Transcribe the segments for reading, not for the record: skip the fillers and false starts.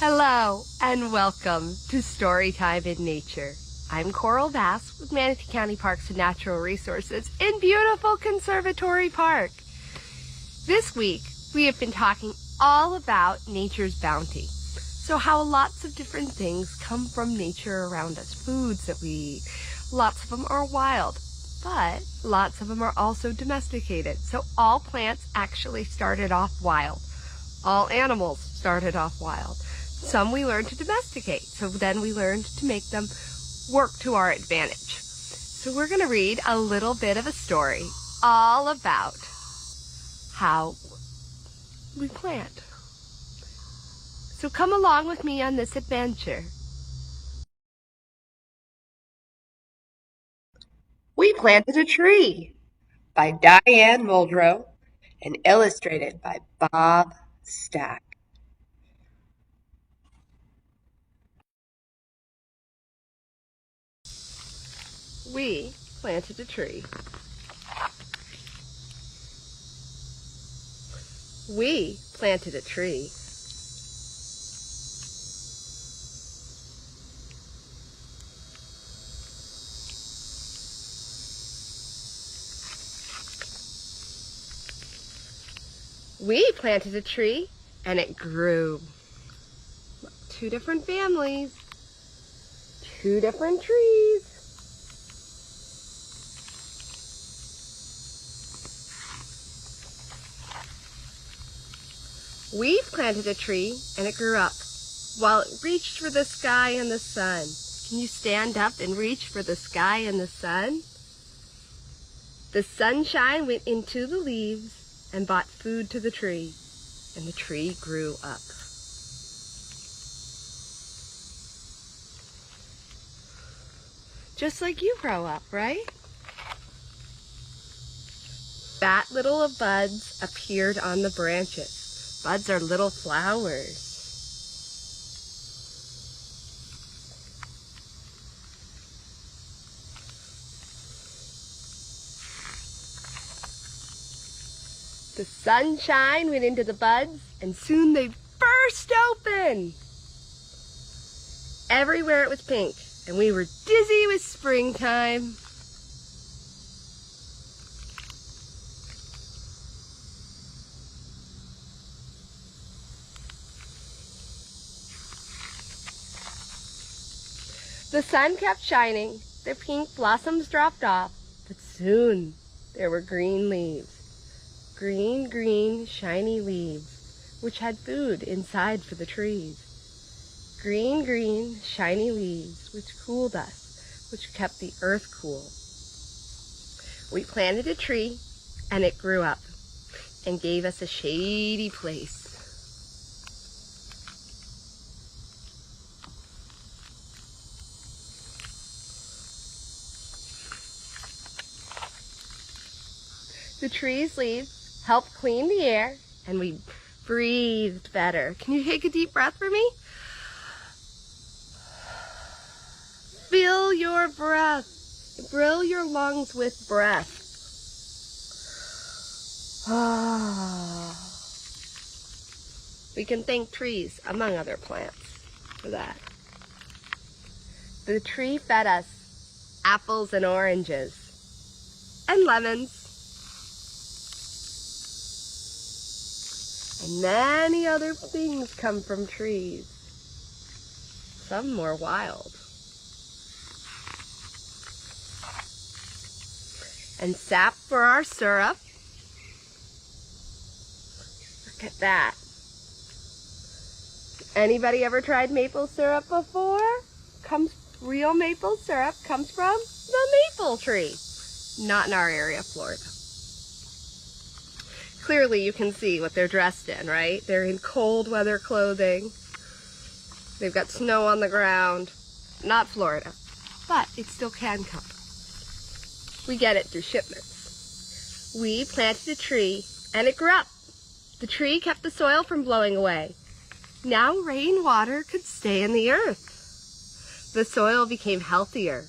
Hello and welcome to Storytime in Nature. I'm Coral Bass with Manatee County Parks and Natural Resources in beautiful Conservatory Park. This week we have been talking all about nature's bounty. So how lots of different things come from nature around us, foods that we eat. Lots of them are wild, but lots of them are also domesticated. So all plants actually started off wild. All animals started off wild. Some we learned to domesticate, so then we learned to make them work to our advantage. So we're going to read a little bit of a story all about how we plant. So come along with me on this adventure. We Planted a Tree by Diane Muldrow and illustrated by Bob Staake. We planted a tree. We planted a tree. We planted a tree and it grew. Two different families, two different trees. We planted a tree and it grew up while it reached for the sky and the sun. Can you stand up and reach for the sky and the sun? The sunshine went into the leaves and brought food to the tree, and the tree grew up. Just like you grow up, right? Fat little buds appeared on the branches. Buds are little flowers. The sunshine went into the buds, and soon they burst open. Everywhere it was pink, and we were dizzy with springtime. The sun kept shining, the pink blossoms dropped off, but soon there were green leaves. Green, green, shiny leaves, which had food inside for the trees. Green, green, shiny leaves, which cooled us, which kept the earth cool. We planted a tree, and it grew up, and gave us a shady place. The tree's leaves helped clean the air, and we breathed better. Can you take a deep breath for me? Fill your breath. Fill your lungs with breath. We can thank trees, among other plants, for that. The tree fed us apples and oranges and lemons. And many other things come from trees, some more wild. And sap for our syrup. Look at that. Anybody ever tried maple syrup before? Real maple syrup comes from the maple tree, not in our area of Florida. Clearly you can see what they're dressed in, right? They're in cold weather clothing. They've got snow on the ground. Not Florida, but it still can come. We get it through shipments. We planted a tree and it grew up. The tree kept the soil from blowing away. Now rainwater could stay in the earth. The soil became healthier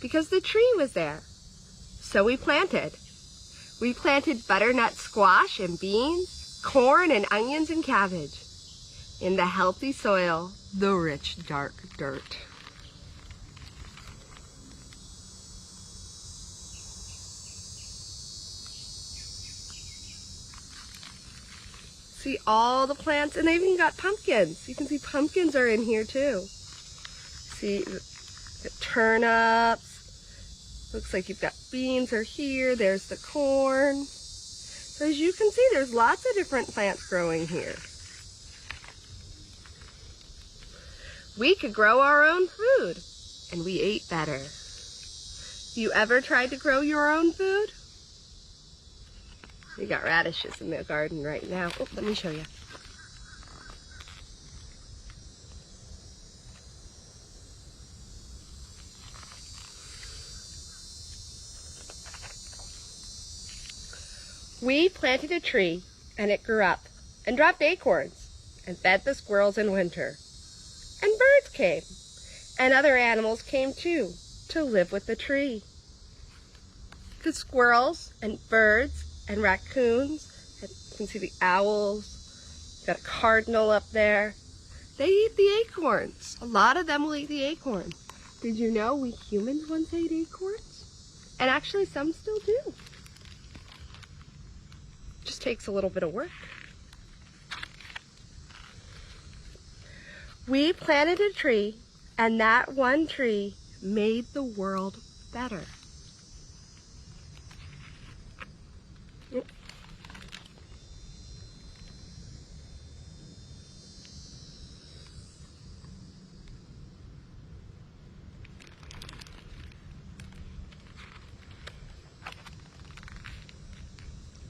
because the tree was there. So we planted. We planted butternut squash and beans, corn and onions and cabbage. in the healthy soil, the rich dark dirt. See all the plants, and they've even got pumpkins. You can see pumpkins are in here too. See the turnips. Looks like you've got beans are here. There's the corn. So as you can see, there's lots of different plants growing here. We could grow our own food, and we ate better. Have you ever tried to grow your own food? We got radishes in the garden right now. Oh, let me show you. We planted a tree, and it grew up and dropped acorns and fed the squirrels in winter. And birds came, and other animals came too, to live with the tree. The squirrels and birds and raccoons, and you can see the owls, got a cardinal up there. They eat the acorns. A lot of them will eat the acorn. Did you know we humans once ate acorns? And actually some still do. Just takes a little bit of work. We planted a tree, and that one tree made the world better.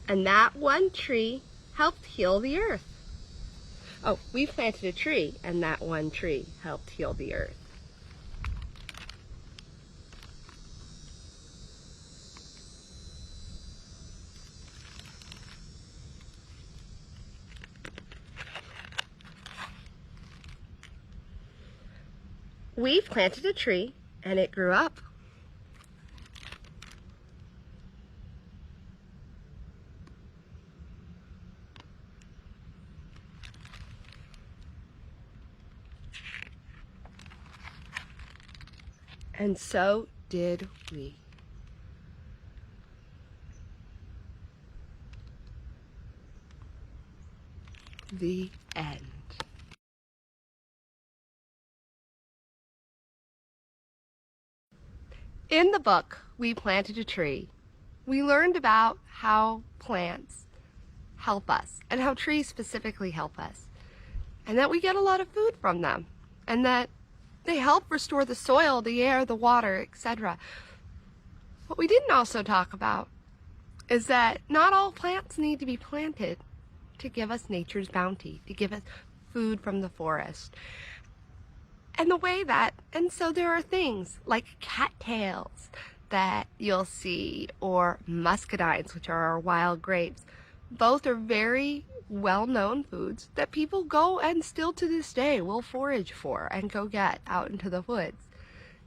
And that one tree helped heal the earth. Oh, we planted a tree, and that one tree helped heal the earth. We planted a tree, and it grew up. And so did we. The end. In the book, We Planted a Tree, we learned about how plants help us and how trees specifically help us, and that we get a lot of food from them, and that they help restore the soil, the air, the water, etc. What we didn't also talk about is that not all plants need to be planted to give us nature's bounty, to give us food from the forest. And so there are things like cattails that you'll see, or muscadines, which are our wild grapes. Both are very well-known foods that people go and still to this day will forage for and go get out into the woods.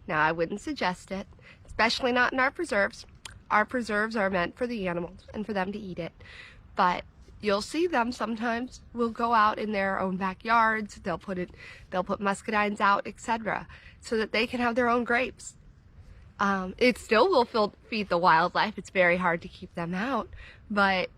Now, I wouldn't suggest it, especially not in our preserves. Our preserves are meant for the animals and for them to eat it, but you'll see them sometimes will go out in their own backyards. They'll put muscadines out, etc., so that they can have their own grapes. It still will feed the wildlife. It's very hard to keep them out, but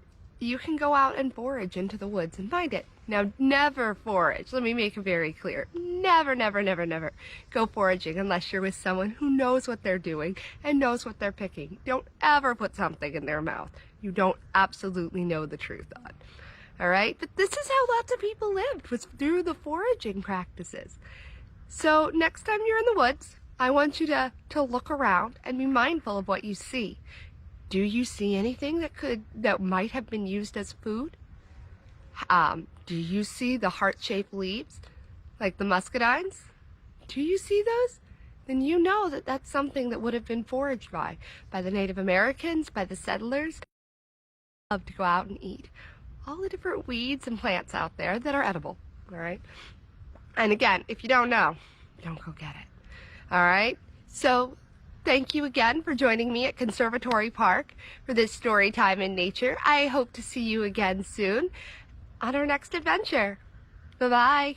you can go out and forage into the woods and find it. Now, never forage. Let me make it very clear. Never, never, never, never go foraging unless you're with someone who knows what they're doing and knows what they're picking. Don't ever put something in their mouth you don't absolutely know the truth on. All right? But this is how lots of people lived, was through the foraging practices. So next time you're in the woods, I want you to look around and be mindful of what you see. Do you see anything that might have been used as food? Do you see the heart-shaped leaves, like the muscadines? Do you see those? Then you know that that's something that would have been foraged by the Native Americans, by the settlers. Love to go out and eat all the different weeds and plants out there that are edible, all right? And again, if you don't know, don't go get it, all right? So thank you again for joining me at Conservatory Park for this story time in nature. I hope to see you again soon on our next adventure. Bye-bye.